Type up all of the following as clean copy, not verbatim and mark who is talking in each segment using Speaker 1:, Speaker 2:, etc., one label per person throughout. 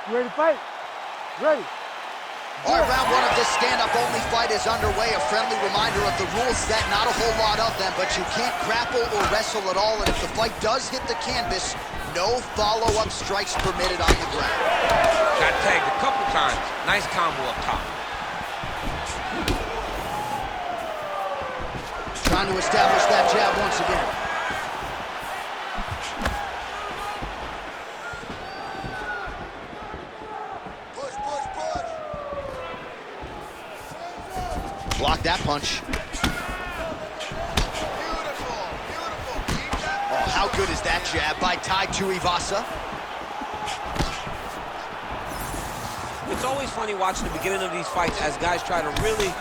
Speaker 1: You ready to fight? Ready.
Speaker 2: All right, round one of this stand-up-only fight is underway. A friendly reminder of the rules set, not a whole lot of them, but you can't grapple or wrestle at all, and if the fight does hit the canvas, no follow-up strikes permitted on the ground.
Speaker 3: Got tagged a couple times. Nice combo up top.
Speaker 2: Trying to establish that jab once again. Block that punch. Oh, how good is that jab by Tai Tuivasa?
Speaker 3: It's always funny watching the beginning of these fights as guys try to really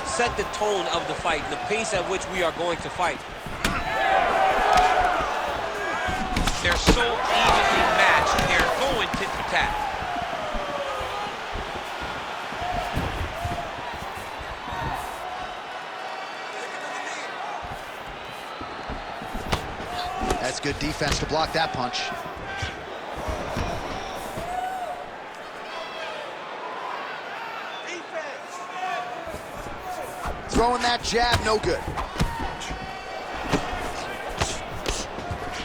Speaker 3: set the tone of the fight, the pace at which we are going to fight. They're so evenly matched, they're going tit for tat.
Speaker 2: That's good defense to block that punch. Throwing that jab, no good.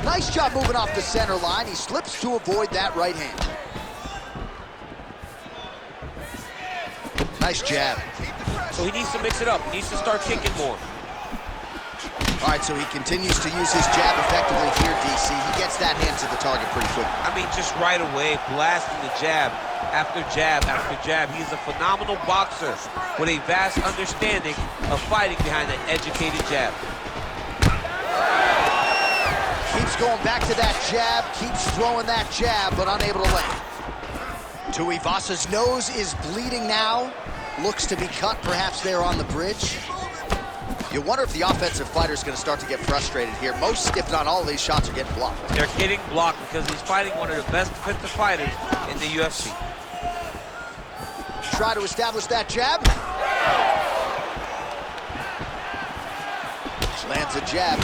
Speaker 2: Nice job moving off the center line. He slips to avoid that right hand. Nice jab.
Speaker 3: So he needs to mix it up. He needs to start kicking more.
Speaker 2: All right, so he continues to use his jab effectively here, DC. He gets that hand to the target pretty quick.
Speaker 3: I mean, just right away, blasting the jab after jab after jab. He's a phenomenal boxer with a vast understanding of fighting behind an educated jab.
Speaker 2: Keeps going back to that jab, keeps throwing that jab, but unable to land. Tuivasa's nose is bleeding now. Looks to be cut, perhaps there on the bridge. You wonder if the offensive fighter is going to start to get frustrated here. Most, if not all, of these shots are getting blocked.
Speaker 3: They're getting blocked because he's fighting one of the best defensive fighters in the UFC.
Speaker 2: Try to establish that jab. Lands a jab.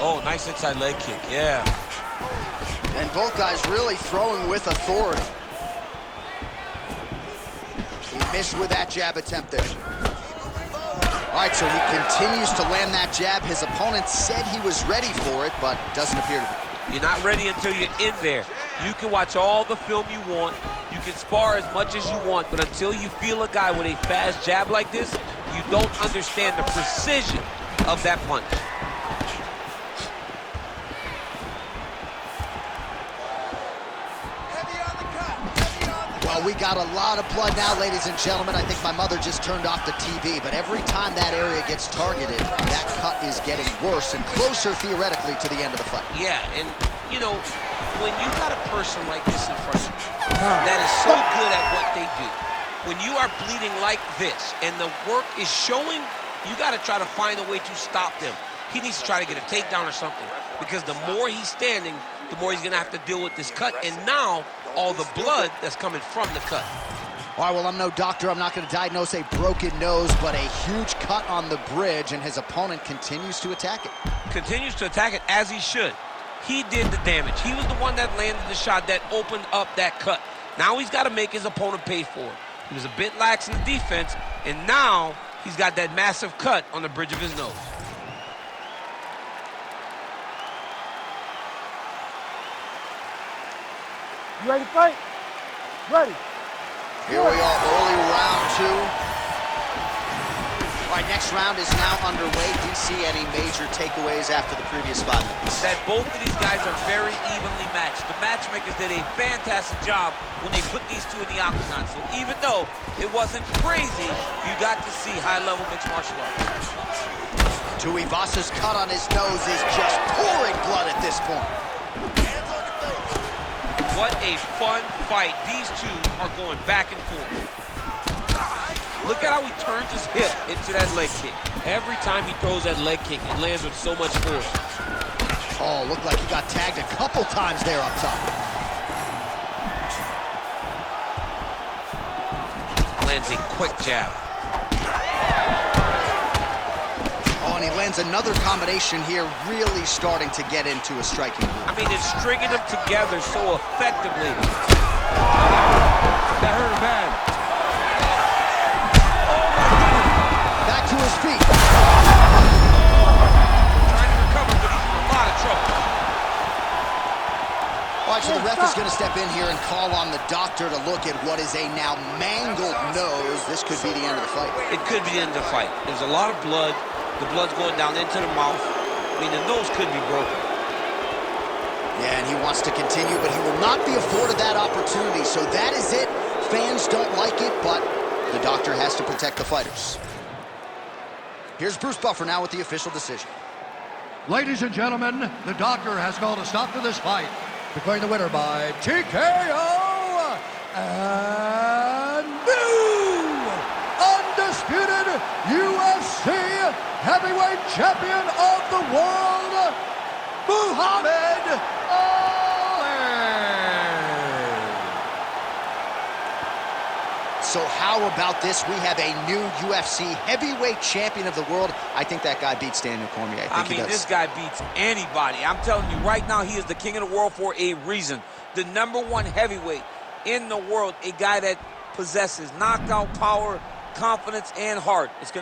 Speaker 3: Oh, nice inside leg kick, yeah.
Speaker 2: And both guys really throwing with authority. He missed with that jab attempt there. All right, so he continues to land that jab. His opponent said he was ready for it, but doesn't appear to be.
Speaker 3: You're not ready until you're in there. You can watch all the film you want. You can spar as much as you want, but until you feel a guy with a fast jab like this, you don't understand the precision of that punch.
Speaker 2: Well, we got a lot of blood now, ladies and gentlemen. I think my mother just turned off the TV, but every time that area gets targeted, that cut is getting worse and closer, theoretically, to the end of the fight.
Speaker 3: Yeah, and, you know, when you got a person like this in front of you that is so good at what they do, when you are bleeding like this and the work is showing, you got to try to find a way to stop them. He needs to try to get a takedown or something, because the more he's standing, the more he's going to have to deal with this cut, and now all the blood that's coming from the cut.
Speaker 2: All right, well, I'm no doctor. I'm not going to diagnose a broken nose, but a huge cut on the bridge, and his opponent continues to attack it.
Speaker 3: Continues to attack it as he should. He did the damage. He was the one that landed the shot that opened up that cut. Now he's got to make his opponent pay for it. He was a bit lax in the defense, and now he's got that massive cut on the bridge of his nose.
Speaker 1: You ready to fight? Ready.
Speaker 2: Here we are, early round two. All right, next round is now underway. Do you see any major takeaways after the previous 5 minutes?
Speaker 3: That both of these guys are very evenly matched. The matchmakers did a fantastic job when they put these two in the octagon. So even though it wasn't crazy, you got to see high-level mixed martial arts.
Speaker 2: Tuivasa's cut on his nose is just pouring blood at this point.
Speaker 3: What a fun fight. These two are going back and forth. Look at how he turns his hip into that leg kick. Every time he throws that leg kick, it lands with so much force.
Speaker 2: Oh, looked like he got tagged a couple times there up top.
Speaker 3: Lands a quick jab.
Speaker 2: Oh, and and he lands another combination here, really starting to get into a striking groove.
Speaker 3: I mean, it's stringing them together so effectively. That hurt him bad. Oh, my God.
Speaker 2: Back to his feet.
Speaker 3: Trying to recover, but he's in a lot of trouble.
Speaker 2: All right, so the ref is going to step in here and call on the doctor to look at what is a now mangled nose. This could be the end of the fight.
Speaker 3: It could be the end of the fight. There's a lot of blood. The blood's going down into the mouth. I mean, the nose could be broken.
Speaker 2: Yeah, and he wants to continue, but he will not be afforded that opportunity. So that is it. Fans don't like it, but the doctor has to protect the fighters. Here's Bruce Buffer now with the official decision.
Speaker 4: Ladies and gentlemen, the doctor has called a stop to this fight, declaring the winner by TKO and new undisputed UFC heavyweight champion of the world, Muhammad Ali.
Speaker 2: So how about this? We have a new UFC heavyweight champion of the world. I think that guy beats Daniel Cormier.
Speaker 3: I mean, this guy beats anybody. I'm telling you, right now, he is the king of the world for a reason. The #1 heavyweight in the world, a guy that possesses knockout power, confidence, and heart. It's going to